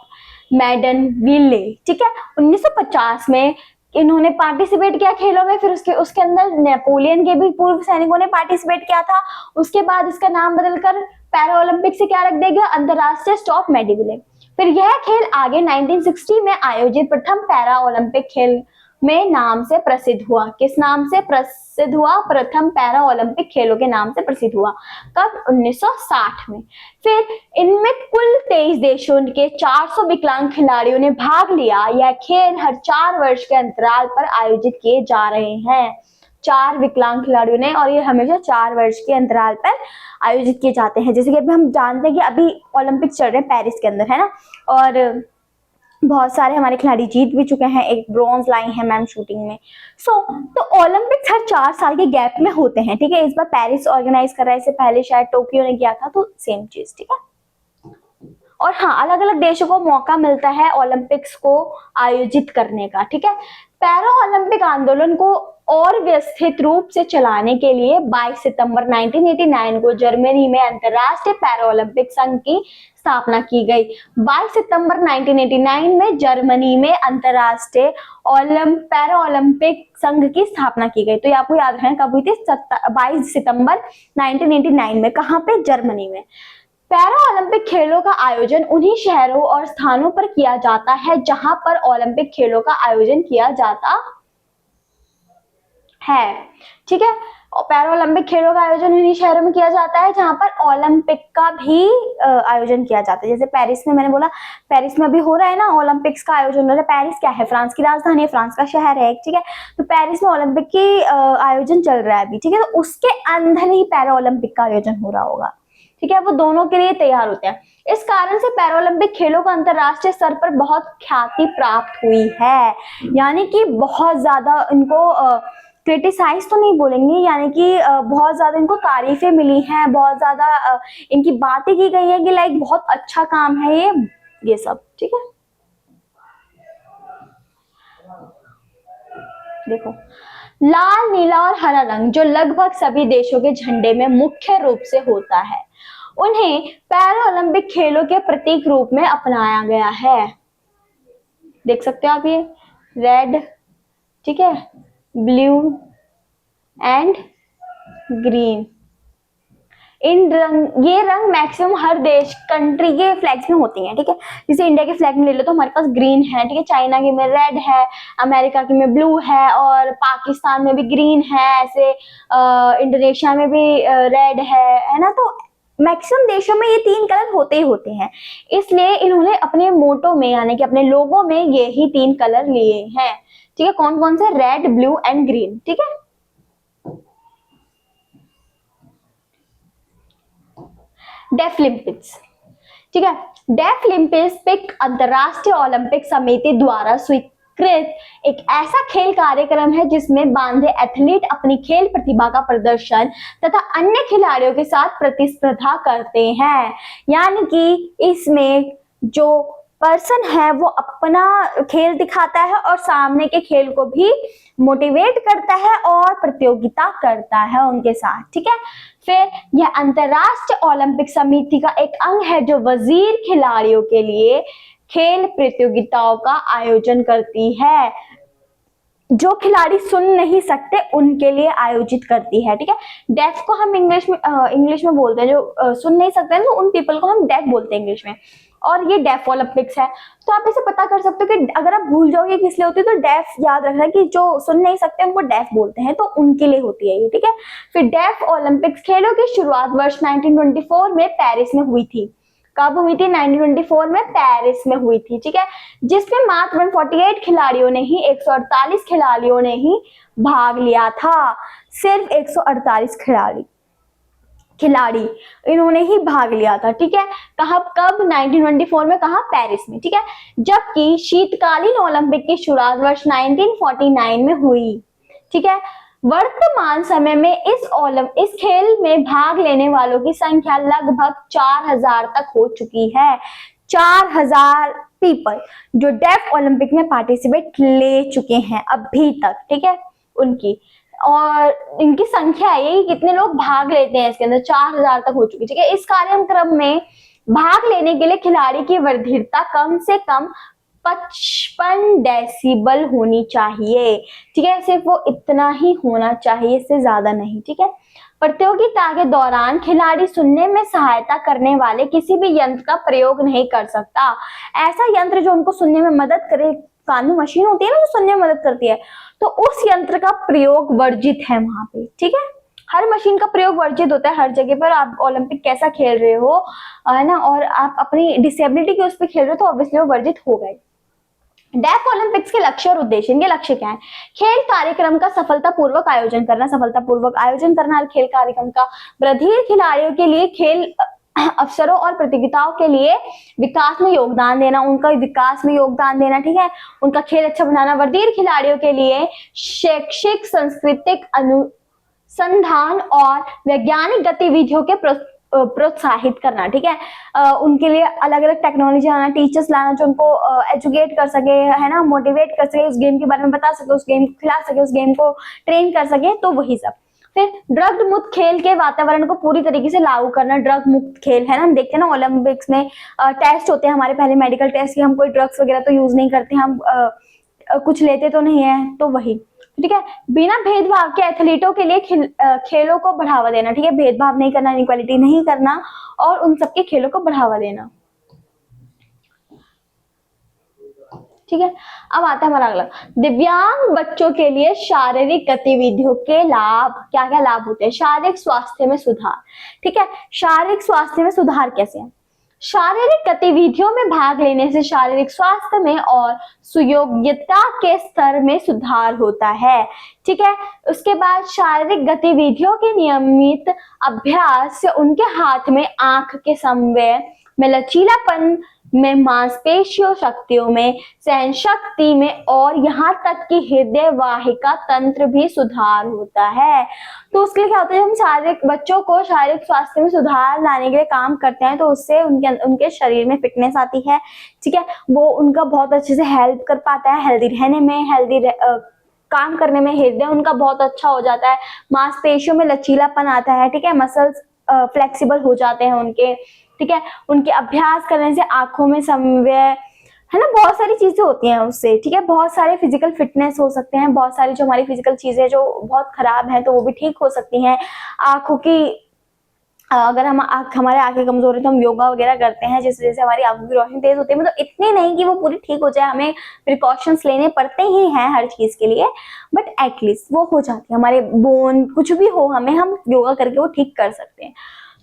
मेडन विले। ठीक है, 1950 में इन्होंने पार्टिसिपेट किया खेलों में। फिर उसके अंदर नेपोलियन के भी पूर्व सैनिकों ने पार्टिसिपेट किया था। उसके बाद इसका नाम बदलकर पैरा ओलंपिक से क्या रख दिया गया? अंतरराष्ट्रीय स्टॉप मेडविले। फिर यह खेल आगे 1960 में आयोजित प्रथम पैरा ओलंपिक खेल में नाम से प्रसिद्ध हुआ। किस नाम से प्रसिद्ध हुआ? प्रथम पैरा ओलंपिक खेलों के नाम से प्रसिद्ध हुआ। कब? 1960 में। फिर इनमें कुल 23 देशों के 400 विकलांग खिलाड़ियों ने भाग लिया। यह खेल हर 4 वर्ष के अंतराल पर आयोजित किए जा रहे हैं। 4 विकलांग खिलाड़ियों ने, और ये हमेशा 4 वर्ष के अंतराल पर आयोजित किए जाते हैं। जैसे कि अभी हम जानते हैं कि अभी ओलंपिक चल रहे हैं पेरिस के अंदर, है ना, और बहुत सारे हमारे खिलाड़ी जीत भी चुके हैं। एक ब्रॉन्ज लाई है मैम शूटिंग में। तो ओलंपिक्स हर 4 साल के गैप में होते हैं। ठीक है, इस बार पेरिस ऑर्गेनाइज कर रहा है, इससे पहले शायद टोक्यो ने किया था, तो सेम चीज। ठीक है, और हाँ, अलग अलग देशों को मौका मिलता है ओलंपिक्स को आयोजित करने का। ठीक है, पैरा ओलंपिक आंदोलन को और व्यवस्थित रूप से चलाने के लिए 22 सितंबर 1989 को जर्मनी में अंतरराष्ट्रीय पैरा ओलंपिक संघ की स्थापना की गई। 22 सितंबर 1989 में जर्मनी में अंतरराष्ट्रीय पैरा ओलंपिक संघ की स्थापना की गई। तो ये आपको याद रखना कब हुई थी? 22 सितंबर 1989 में। कहाँ पे? जर्मनी में। पैरा ओलंपिक खेलों का आयोजन उन्हीं शहरों और स्थानों पर किया जाता है जहां पर ओलंपिक खेलों का आयोजन किया जाता है। ठीक है, और पैरा ओलंपिक खेलों का आयोजन उन्हीं शहरों में किया जाता है जहां पर ओलंपिक का भी आयोजन किया जाता है। जैसे पेरिस में, मैंने बोला पेरिस में अभी हो रहा है ना ओलंपिक्स का आयोजन हो रहा है। पेरिस क्या है, फ्रांस की राजधानी है, फ्रांस का शहर है, ठीक है। तो पेरिस में ओलंपिक की आयोजन चल रहा है अभी, ठीक है। तो उसके अंदर ही पैरा ओलंपिक का आयोजन हो रहा होगा, ठीक है। वो दोनों के लिए तैयार होते हैं। इस कारण से पैरालंपिक खेलों को अंतरराष्ट्रीय स्तर पर बहुत ख्याति प्राप्त हुई है, यानी कि बहुत ज्यादा इनको क्रिटिसाइज तो नहीं बोलेंगे, यानी कि बहुत ज्यादा इनको तारीफें मिली हैं, बहुत ज्यादा इनकी बातें की गई है कि लाइक बहुत अच्छा काम है ये सब, ठीक है। देखो, लाल, नीला और हरा रंग जो लगभग सभी देशों के झंडे में मुख्य रूप से होता है, उन्हें पैरा ओलंपिक खेलों के प्रतीक रूप में अपनाया गया है। देख सकते हो आप, ये रेड, ठीक है, ब्लू एंड ग्रीन। ये रंग मैक्सिमम हर देश कंट्री के फ्लैग्स में होती हैं, ठीक है। जैसे इंडिया के फ्लैग में ले लो तो हमारे पास ग्रीन है, ठीक है। चाइना के में रेड है, अमेरिका के में ब्लू है, और पाकिस्तान में भी ग्रीन है, ऐसे इंडोनेशिया में भी रेड है ना। तो मैक्सिमम देशों में ये तीन कलर होते ही होते हैं, इसलिए इन्होंने अपने मोटो में यानी कि अपने लोगो में ये ही तीन कलर लिए हैं, ठीक है। कौन कौन से, रेड, ब्लू एंड ग्रीन, ठीक है। डेफलिम्पिक्स, ठीक है। डेफलिम्पिक्स अंतरराष्ट्रीय ओलंपिक समिति द्वारा स्वीकृत एक ऐसा खेल कार्यक्रम है जिसमें बांधे एथलीट अपनी खेल प्रतिभा का प्रदर्शन तथा अन्य खिलाड़ियों के साथ प्रतिस्पर्धा करते हैं। यानी कि इसमें जो पर्सन है वो अपना खेल दिखाता है और सामने के खेल को भी मोटिवेट करता है और प्रतियोगिता करता है उनके साथ, ठीक है। फिर यह अंतरराष्ट्रीय ओलंपिक समिति का एक अंग है जो वजीर खिलाड़ियों के लिए खेल प्रतियोगिताओं का आयोजन करती है, जो खिलाड़ी सुन नहीं सकते उनके लिए आयोजित करती है, ठीक है। डेफ को हम इंग्लिश में बोलते हैं, जो सुन नहीं सकते हैं तो उन पीपल को हम डेफ बोलते हैं इंग्लिश में। और ये डेफ ओलंपिक्स है। तो आप इसे पता कर सकते हो कि अगर आप भूल जाओगे किस लिए होती है तो डेफ याद रखना कि जो सुन नहीं सकते उनको डेफ बोलते हैं, तो उनके लिए होती है ये, ठीक है। फिर डेफ ओलंपिक्स खेलों की शुरुआत वर्ष 1924 में पेरिस में हुई थी। कब हुई थी, 1924 में पेरिस में हुई थी, ठीक है। जिसमें मात्र 148 खिलाड़ियों ने ही 148 खिलाड़ियों ने ही भाग लिया था। सिर्फ 148 खिलाड़ी इन्होंने ही भाग लिया था, ठीक है। कब 1924 में, कहा, पेरिस में, ठीक है। जबकि शीतकालीन ओलंपिक की शुरुआत वर्ष 1949 में हुई, ठीक है। वर्तमान समय में इस खेल में भाग लेने वालों की संख्या लगभग 4000 तक हो चुकी है। 4000 पीपल जो डेफ ओलंपिक में पार्टिसिपेट ले चुके हैं अभी तक, ठीक है, उनकी, और इनकी संख्या है ये, कितने लोग भाग लेते हैं इसके अंदर, 4000 तक हो चुकी, ठीक है। इस कार्यक्रम में भाग लेने के लिए खिलाड़ी की वर्धीरता कम से कम 55 डेसिबल होनी चाहिए, ठीक है। सिर्फ वो इतना ही होना चाहिए, इससे ज्यादा नहीं, ठीक है। प्रतियोगिता के दौरान खिलाड़ी सुनने में सहायता करने वाले किसी भी यंत्र का प्रयोग नहीं कर सकता। ऐसा यंत्र जो उनको सुनने में मदद करे, कानू मशीन होती है ना जो सुनने में मदद करती है, तो उस यंत्र का प्रयोग वर्जित है वहां पे, ठीक है। हर मशीन का प्रयोग वर्जित होता है हर जगह पर। आप ओलंपिक कैसा खेल रहे हो, है ना, और आप अपनी डिसेबिलिटी के उस पर खेल रहे हो तो ऑब्वियसली वो वर्जित हो गए। डेफ ओलंपिक्स के लक्ष्य और उद्देश्य, इनके लक्ष्य क्या है? खेल कार्यक्रम का सफलतापूर्वक आयोजन करना हर खेल कार्यक्रम का, बधिर खिलाड़ियों के लिए खेल अवसरों और प्रतियोगिताओं के लिए विकास में योगदान देना, उनका विकास में योगदान देना, ठीक है, उनका खेल अच्छा बनाना, बधिर खिलाड़ियों के लिए शैक्षिक, सांस्कृतिक, अनुसंधान और वैज्ञानिक गतिविधियों के प्रोत्साहित करना, ठीक है। उनके लिए अलग अलग टेक्नोलॉजी आना, टीचर्स लाना जो उनको एजुकेट कर सके, है ना, मोटिवेट कर सके, उस गेम के बारे में बता सके, उस गेम को खिला सके, उस गेम को ट्रेन कर सके, तो वही सब। फिर ड्रग मुक्त खेल के वातावरण को पूरी तरीके से लागू करना, ड्रग मुक्त खेल, है ना। हम देखते हैं ना ओलंपिक्स में टेस्ट होते हैं हमारे, पहले मेडिकल टेस्ट की, हम कोई ड्रग्स वगैरह तो यूज नहीं करते, हम कुछ लेते तो नहीं है, तो वही, ठीक है। बिना भेदभाव के एथलीटों के लिए खेलों को बढ़ावा देना, ठीक है, भेदभाव नहीं करना, इनइक्वालिटी नहीं करना, और उन सबके खेलों को बढ़ावा देना, ठीक है। अब आता है हमारा अगला, दिव्यांग बच्चों के लिए शारीरिक गतिविधियों के लाभ, क्या क्या लाभ होते हैं। शारीरिक स्वास्थ्य में सुधार, ठीक है। शारीरिक स्वास्थ्य में सुधार कैसे है, शारीरिक गतिविधियों में भाग लेने से शारीरिक स्वास्थ्य में और सुयोग्यता के स्तर में सुधार होता है, ठीक है। उसके बाद शारीरिक गतिविधियों के नियमित अभ्यास से उनके हाथ में, आंख के संवेग में, लचीलापन में, मांसपेशियों शक्तियों में, सहन शक्ति में और यहाँ तक कि हृदय वाहिका तंत्र भी सुधार होता है। तो उसके लिए क्या होता है, जब हम शारीरिक बच्चों को शारीरिक स्वास्थ्य में सुधार लाने के लिए काम करते हैं तो उससे उनके शरीर में फिटनेस आती है, ठीक है। वो उनका बहुत अच्छे से हेल्प कर पाता है हेल्दी रहने में, काम करने में, हृदय उनका बहुत अच्छा हो जाता है, मांसपेशियों में लचीलापन आता है, ठीक है। मसल्स फ्लेक्सिबल हो जाते हैं उनके, ठीक है। उनके अभ्यास करने से आंखों में संवेग, है ना, बहुत सारी चीजें होती हैं उससे, ठीक है। बहुत सारे फिजिकल फिटनेस हो सकते हैं, बहुत सारी जो हमारी फिजिकल चीजें जो बहुत खराब हैं तो वो भी ठीक हो सकती हैं। आंखों की, अगर हमारे आंखें कमजोर है तो हम योगा वगैरह करते हैं जिससे जैसे हमारी आंखों की रोशनी तेज होती है, मतलब इतनी नहीं कि वो पूरी ठीक हो जाए, हमें प्रिकॉशंस लेने पड़ते ही हैं हर चीज के लिए, बट एटलीस्ट वो हो जाती है। हमारे बोन कुछ भी हो, हम योगा करके वो ठीक कर सकते हैं।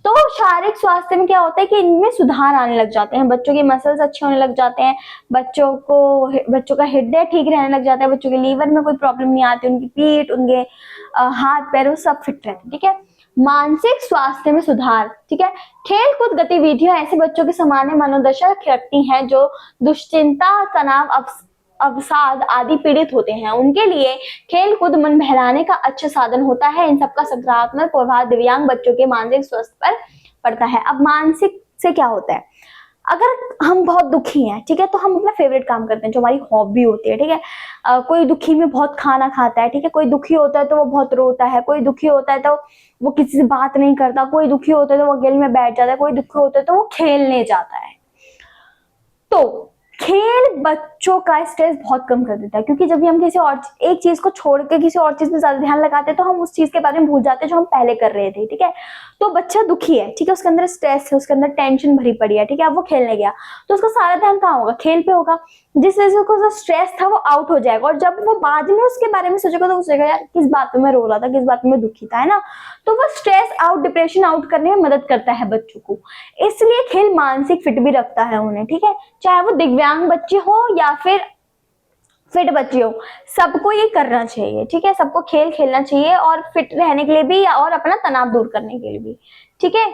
तो शारीरिक स्वास्थ्य में क्या होता है कि इनमें सुधार आने लग जाते हैं, बच्चों के मसल्स अच्छे होने लग जाते हैं, बच्चों का हृदय ठीक रहने लग जाता है, बच्चों के लीवर में कोई प्रॉब्लम नहीं आती, उनकी पीठ, उनके हाथ पैर, वो सब फिट रहते हैं, ठीक है। मानसिक स्वास्थ्य में सुधार, ठीक है। खेल कूद गतिविधियां ऐसे बच्चों की सामान्य मनोदशा रखती हैं जो दुश्चिंता, तनाव, अवसाद आदि पीड़ित होते हैं। उनके लिए खेल कूद मन बहलाने का अच्छा साधन होता है। इन सबका सकारात्मक प्रभाव दिव्यांग बच्चों के मानसिक स्वास्थ्य पर पड़ता है। अब मानसिक से क्या होता है, अगर हम बहुत दुखी हैं, ठीक है, तो हम अपना फेवरेट काम करते हैं जो हमारी हॉबी होती है, ठीक है। कोई दुखी में बहुत खाना खाता है, ठीक है। कोई दुखी होता है तो वो बहुत रोता है, कोई दुखी होता है तो वो किसी से बात नहीं करता, कोई दुखी होता है तो वो अकेले में बैठ जाता है, कोई दुखी होता है तो वो खेलने जाता है। तो खेल बच्चों का स्ट्रेस बहुत कम कर देता है, क्योंकि जब भी हम किसी और एक चीज को छोड़ के किसी और चीज पे ज्यादा ध्यान लगाते हैं तो हम उस चीज के बारे में भूल जाते हैं जो हम पहले कर रहे थे, ठीक है। तो बच्चा दुखी है, ठीक है, उसके अंदर स्ट्रेस है, उसके अंदर टेंशन भरी पड़ी है, ठीक है। अब वो खेलने गया तो उसका सारा ध्यान कहाँ होगा, खेल पे होगा, जिस वजह से उसको जो स्ट्रेस था वो आउट हो जाएगा। और जब वो बाद में उसके बारे में सोचेगा तो वो सोचेगा यार किस बात में मैं रो रहा था, किस बात में मैं दुखी था, है ना। तो वो स्ट्रेस आउट, डिप्रेशन आउट करने में मदद करता है बच्चों को। इसलिए खेल मानसिक फिट भी रखता है उन्हें, ठीक है। चाहे वो दिव्यांग बच्चे हो या फिर फिट बच्चे हो, सबको ये करना चाहिए, ठीक है। सबको खेल खेलना चाहिए, और फिट रहने के लिए भी और अपना तनाव दूर करने के लिए भी, ठीक है।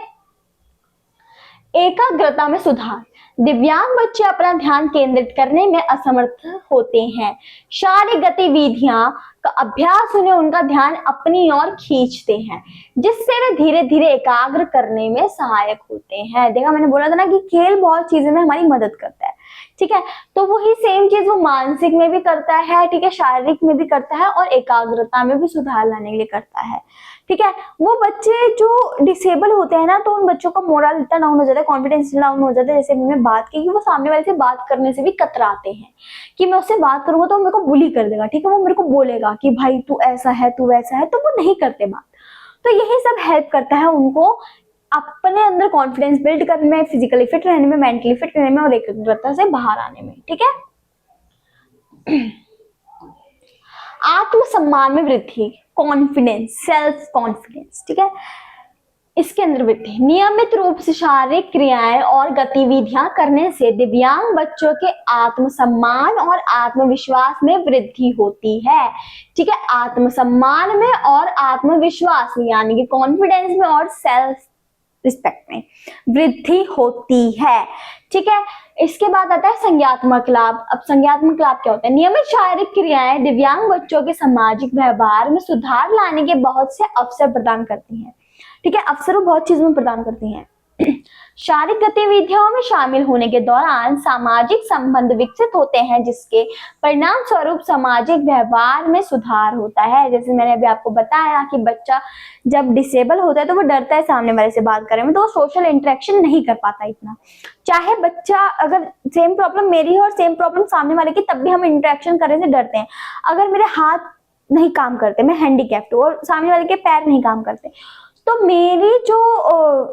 एकाग्रता में सुधार, दिव्यांग बच्चे अपना ध्यान केंद्रित करने में असमर्थ होते हैं। शारीरिक गतिविधियां का अभ्यास उन्हें उनका ध्यान अपनी ओर खींचते हैं, जिससे वे धीरे धीरे एकाग्र करने में सहायक होते हैं। देखा, मैंने बोला था ना कि खेल बहुत चीजें में हमारी मदद करता है, ठीक है। तो वही सेम चीज वो मानसिक में भी करता है, ठीक है, शारीरिक में भी करता है और एकाग्रता में भी सुधार लाने के लिए करता है, ठीक है। वो बच्चे जो डिसेबल होते हैं ना, तो उन बच्चों का मोरल इतना डाउन हो जाता है, कॉन्फिडेंस डाउन हो जाता है, जैसे मैंने बात की कि वो सामने वाले से बात करने से भी कतराते हैं कि मैं उससे बात करूंगा तो वो मेरे को बुली कर देगा, ठीक है, वो मेरे को बोलेगा कि भाई तू ऐसा है, तू वैसा है, तो वो नहीं करते बात। तो यही सब हेल्प करता है उनको अपने अंदर कॉन्फिडेंस बिल्ड करने में, फिजिकली फिट रहने में, मेंटली फिट रहने में और एकाग्रता से बाहर आने में, ठीक है। आत्मसम्मान में वृद्धि, कॉन्फिडेंस, सेल्फ कॉन्फिडेंस, ठीक है, इसके अंदर वृद्धि। नियमित रूप से शारीरिक क्रियाएं और गतिविधियां करने से दिव्यांग बच्चों के आत्मसम्मान और आत्मविश्वास में वृद्धि होती है, ठीक है। आत्मसम्मान में और आत्मविश्वास में, यानी कि कॉन्फिडेंस में और सेल्फ रिस्पेक्ट में वृद्धि होती है, ठीक है। इसके बाद आता है संज्ञात्मक लाभ। अब संज्ञात्मक लाभ क्या होता है, नियमित शारीरिक क्रियाएं दिव्यांग बच्चों के सामाजिक व्यवहार में सुधार लाने के बहुत से अवसर प्रदान करती हैं, ठीक है। अवसर बहुत चीजों में प्रदान करती हैं। शारीरिक गतिविधियों में शामिल होने के दौरान सामाजिक संबंध विकसित होते हैं, जिसके परिणाम स्वरूप सामाजिक व्यवहार में सुधार होता है। जैसे मैंने अभी आपको बताया कि बच्चा जब डिसेबल होता है तो वो डरता है सामने वाले से बात करने में, तो वो सोशल इंटरेक्शन नहीं कर पाता इतना। चाहे बच्चा, अगर सेम प्रॉब्लम मेरी है और सेम प्रॉब्लम सामने वाले की, तब भी हम इंटरेक्शन करने से डरते हैं। अगर मेरे हाथ नहीं काम करते, मैं हैंडीकैप्ड हूँ, और सामने वाले के पैर नहीं काम करते, तो मेरी जो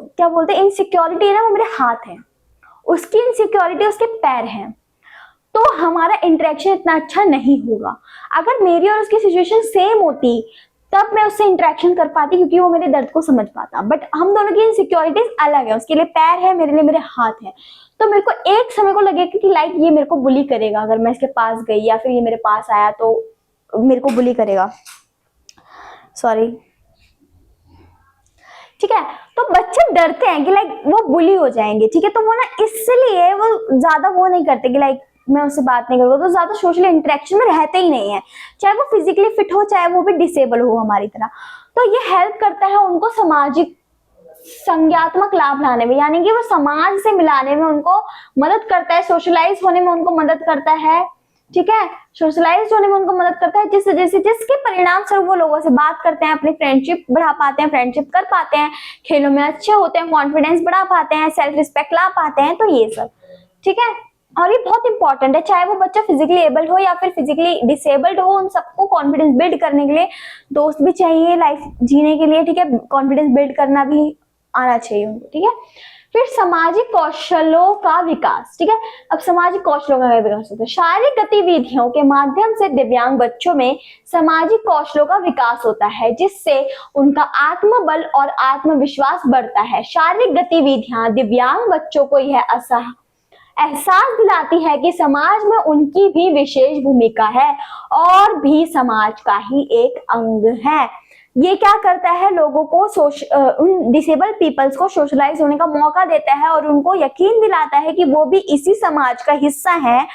क्या बोलते हैं इनसिक्योरिटी है ना, वो मेरे हाथ है, उसकी इनसिक्योरिटी उसके पैर हैं। तो हमारा इंटरेक्शन इतना अच्छा नहीं होगा। अगर मेरी और उसकी सिचुएशन सेम होती तब मैं उससे इंटरेक्शन कर पाती, क्योंकि वो मेरे दर्द को समझ पाता। बट हम दोनों की इनसिक्योरिटीज अलग है, उसके लिए पैर है, मेरे लिए मेरे हाथ है। तो मेरे को एक समय को लगेगा कि लाइक ये मेरे को बुली करेगा अगर मैं इसके पास गई, या फिर ये मेरे पास आया तो मेरे को बुली करेगा, सॉरी, ठीक है। तो बच्चे डरते हैं कि लाइक वो बुली हो जाएंगे, ठीक है। तो वो ना इसलिए वो ज्यादा वो नहीं करते कि लाइक मैं उससे बात नहीं करूँगा, तो ज्यादा सोशल इंटरेक्शन में रहते ही नहीं है, चाहे वो फिजिकली फिट हो चाहे वो भी डिसेबल हो हमारी तरह। तो ये हेल्प करता है उनको सामाजिक संज्ञात्मक लाभ लाने में, यानी कि वो समाज से मिलाने में उनको मदद करता है, सोशलाइज होने में उनको मदद करता है, ठीक है। सोशलाइज होने में उनको मदद करता है, जिसके परिणाम स्वरूप वो लोगों से बात करते हैं, अपनी फ्रेंडशिप बढ़ा पाते हैं, फ्रेंडशिप कर पाते हैं, खेलों में अच्छे होते हैं, कॉन्फिडेंस बढ़ा पाते हैं, सेल्फ रिस्पेक्ट ला पाते हैं। तो ये सब ठीक है, और ये बहुत इंपॉर्टेंट है, चाहे वो बच्चा फिजिकली एबल्ड हो या फिर फिजिकली डिसेबल्ड हो, उन सबको कॉन्फिडेंस बिल्ड करने के लिए दोस्त भी चाहिए लाइफ जीने के लिए, ठीक है। कॉन्फिडेंस बिल्ड करना भी आना चाहिए उनको, ठीक है। फिर सामाजिक कौशलों का विकास, ठीक है। अब सामाजिक कौशलों का विकास होता है, शारीरिक गतिविधियों के माध्यम से दिव्यांग बच्चों में सामाजिक कौशलों का विकास होता है, जिससे उनका आत्मबल और आत्मविश्वास बढ़ता है। शारीरिक गतिविधियां दिव्यांग बच्चों को यह एहसास दिलाती है कि समाज में उनकी भी विशेष भूमिका है और भी समाज का ही एक अंग है। ये क्या करता है, लोगों को उन डिसेबल पीपल्स को सोशलाइज होने का मौका देता है और उनको यकीन दिलाता है कि वो भी इसी समाज का हिस्सा है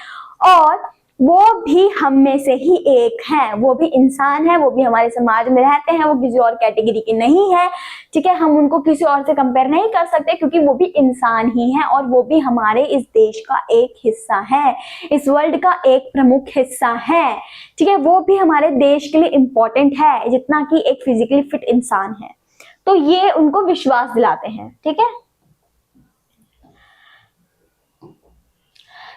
और वो भी हम में से ही एक है, वो भी इंसान है, वो भी हमारे समाज में रहते हैं, वो किसी और कैटेगरी के नहीं है, ठीक है। हम उनको किसी और से कंपेयर नहीं कर सकते क्योंकि वो भी इंसान ही है और वो भी हमारे इस देश का एक हिस्सा है, इस वर्ल्ड का एक प्रमुख हिस्सा है, ठीक है। वो भी हमारे देश के लिए इंपॉर्टेंट है जितना कि एक फिजिकली फिट इंसान है। तो ये उनको विश्वास दिलाते हैं, ठीक है।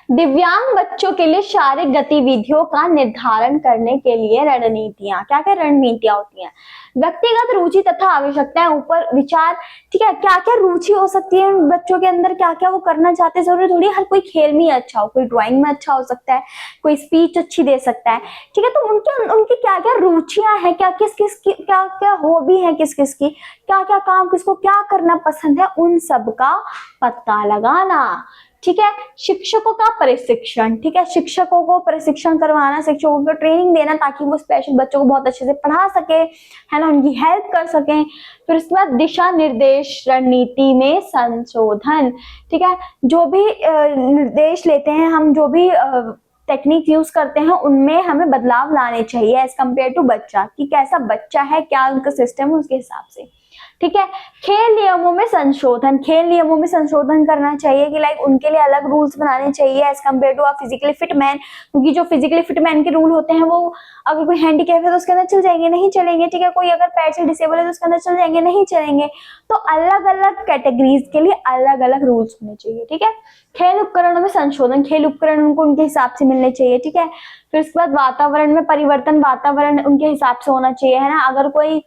दिव्यांग बच्चों के लिए शारीरिक गतिविधियों का निर्धारण करने के लिए रणनीतियां, क्या क्या रणनीतियां होती हैं, व्यक्तिगत रुचि तथा आवश्यकताएं ऊपर विचार, ठीक है। क्या क्या रुचि हो सकती है बच्चों के अंदर, क्या क्या वो करना चाहते हैं, जरूरी थोड़ी हर कोई खेल में अच्छा हो, कोई ड्राइंग में अच्छा हो सकता है, कोई स्पीच अच्छी दे सकता है, ठीक है। तो उनकी क्या क्या रुचियां हैं, क्या क्या हॉबी है, किस किस की क्या क्या काम, किसको क्या करना पसंद है, उन सब का पता लगाना, ठीक है। शिक्षकों का प्रशिक्षण, ठीक है, शिक्षकों को प्रशिक्षण करवाना, शिक्षकों को ट्रेनिंग देना ताकि वो स्पेशल बच्चों को बहुत अच्छे से पढ़ा सके, है ना, उनकी हेल्प कर सकें। फिर उसके बाद दिशा निर्देश, रणनीति में संशोधन, ठीक है। जो भी निर्देश लेते हैं हम, जो भी टेक्निक यूज करते हैं उनमें हमें बदलाव लाने चाहिए एज कम्पेयर टू बच्चा, कि कैसा बच्चा है, क्या उनका सिस्टम है, उसके हिसाब से, ठीक है। खेल नियमों में संशोधन, खेल नियमों में संशोधन करना चाहिए कि लाइक उनके लिए अलग रूल्स बनाने चाहिए as compare to a physically fit man, क्योंकि जो फिजिकली फिट मैन के रूल होते हैं वो अगर कोई हैंडीकैप है तो उसके अंदर चल जाएंगे, नहीं चलेंगे, ठीक है। कोई अगर पैर से डिसेबल है तो उसके अंदर चल जाएंगे, नहीं चलेंगे। तो अलग अलग कैटेगरीज के लिए अलग अलग रूल्स होने चाहिए, ठीक है। खेल उपकरणों में संशोधन, खेल उपकरण उनको उनके हिसाब से मिलने चाहिए, ठीक है। फिर उसके बाद वातावरण में परिवर्तन, वातावरण उनके हिसाब से होना चाहिए, है ना। अगर कोई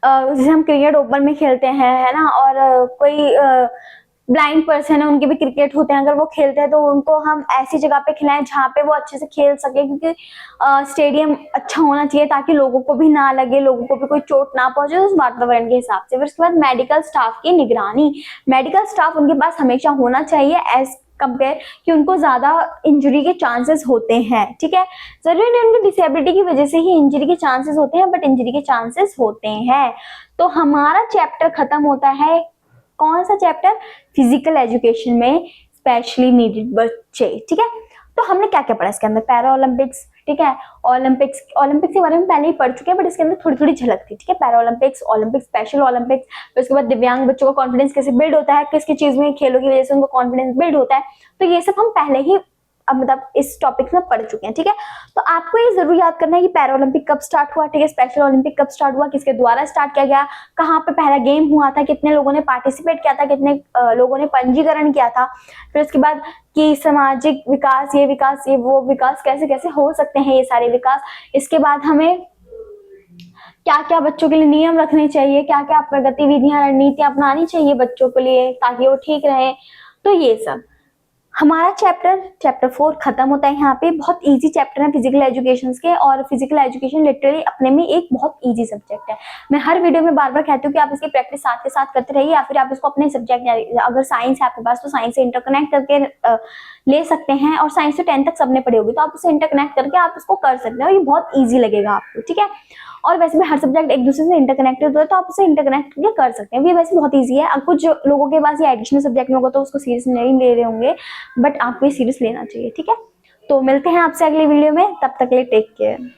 जैसे हम क्रिकेट ओपन में खेलते हैं, है ना, और कोई ब्लाइंड पर्सन है, उनके भी क्रिकेट होते हैं, अगर वो खेलते हैं तो उनको हम ऐसी जगह पे खिलाएं जहाँ पे वो अच्छे से खेल सके, क्योंकि स्टेडियम अच्छा होना चाहिए ताकि लोगों को भी ना लगे, लोगों को भी कोई चोट ना पहुंचे, उस वातावरण के हिसाब से। फिर उसके बाद मेडिकल स्टाफ की निगरानी, मेडिकल स्टाफ उनके पास हमेशा होना चाहिए एज कंपेयर कि उनको ज्यादा इंजरी के चांसेस होते हैं, ठीक है। जरूरी नहीं उनकी डिसेबिलिटी की वजह से ही इंजरी के चांसेस होते हैं, बट इंजरी के चांसेस होते हैं। तो हमारा चैप्टर खत्म होता है, कौन सा चैप्टर, फिजिकल एजुकेशन में स्पेशली नीडेड बच्चे, ठीक है। तो हमने क्या क्या पढ़ा इसके अंदर, पैरा ओलंपिक्स, ठीक है, ओलंपिक्स के बारे में पहले ही पढ़ चुके हैं बट इसके अंदर थोड़ी थोड़ी झलक थी, ठीक है। Para Olympics, Olympics, special Olympics, फिर उसके बाद दिव्यांग बच्चों का कॉन्फिडेंस कैसे बिल्ड होता है, किस किस चीज में खेलों की वजह से उनको कॉन्फिडेंस बिल्ड होता है, तो ये सब हम पहले ही मतलब इस टॉपिक में पढ़ चुके हैं, ठीक है। तो आपको ये जरूर याद करना है कि पैरा ओलंपिक कब स्टार्ट हुआ, ठीक है, स्पेशल ओलंपिक कब स्टार्ट हुआ, किसके द्वारा स्टार्ट किया गया, कहाँ पे पहला गेम हुआ था, कितने लोगों ने पार्टिसिपेट किया था, कितने लोगों ने पंजीकरण किया था, फिर उसके बाद कि सामाजिक विकास, ये वो विकास कैसे कैसे हो सकते हैं, ये सारे विकास। इसके बाद हमें क्या क्या बच्चों के लिए नियम रखने चाहिए, क्या क्या गतिविधियां, रणनीतियां अपनानी चाहिए बच्चों के लिए ताकि वो ठीक रहे, तो ये सब। हमारा चैप्टर 4 खत्म होता है यहाँ पे। बहुत इजी चैप्टर है फिजिकल एजुकेशन के, और फिजिकल एजुकेशन लिटरली अपने में एक बहुत इजी सब्जेक्ट है। मैं हर वीडियो में बार बार कहती हूँ कि आप इसकी प्रैक्टिस साथ के साथ करते रहिए, या फिर आप इसको अपने सब्जेक्ट, अगर साइंस है आपके पास तो साइंस से इंटरकनेक्ट करके ले सकते हैं, और साइंस से 10 तक सबने पढ़ी होगी तो आप उससे इंटरकनेक्ट करके आप इसको कर सकते हो, ये बहुत ईजी लगेगा आपको, ठीक है। और वैसे भी हर सब्जेक्ट एक दूसरे से इंटरकनेक्टेड होता है तो आप उसे इंटरकनेक्ट करके कर सकते हैं, ये वैसे बहुत ईजी है। अब कुछ लोगों के पास ये एडिशनल सब्जेक्ट में होगा तो उसको सीरियस नहीं ले रहे होंगे, बट आपको ये सीरियस लेना चाहिए, ठीक है। तो मिलते हैं आपसे अगली वीडियो में, तब तक के लिए टेक केयर।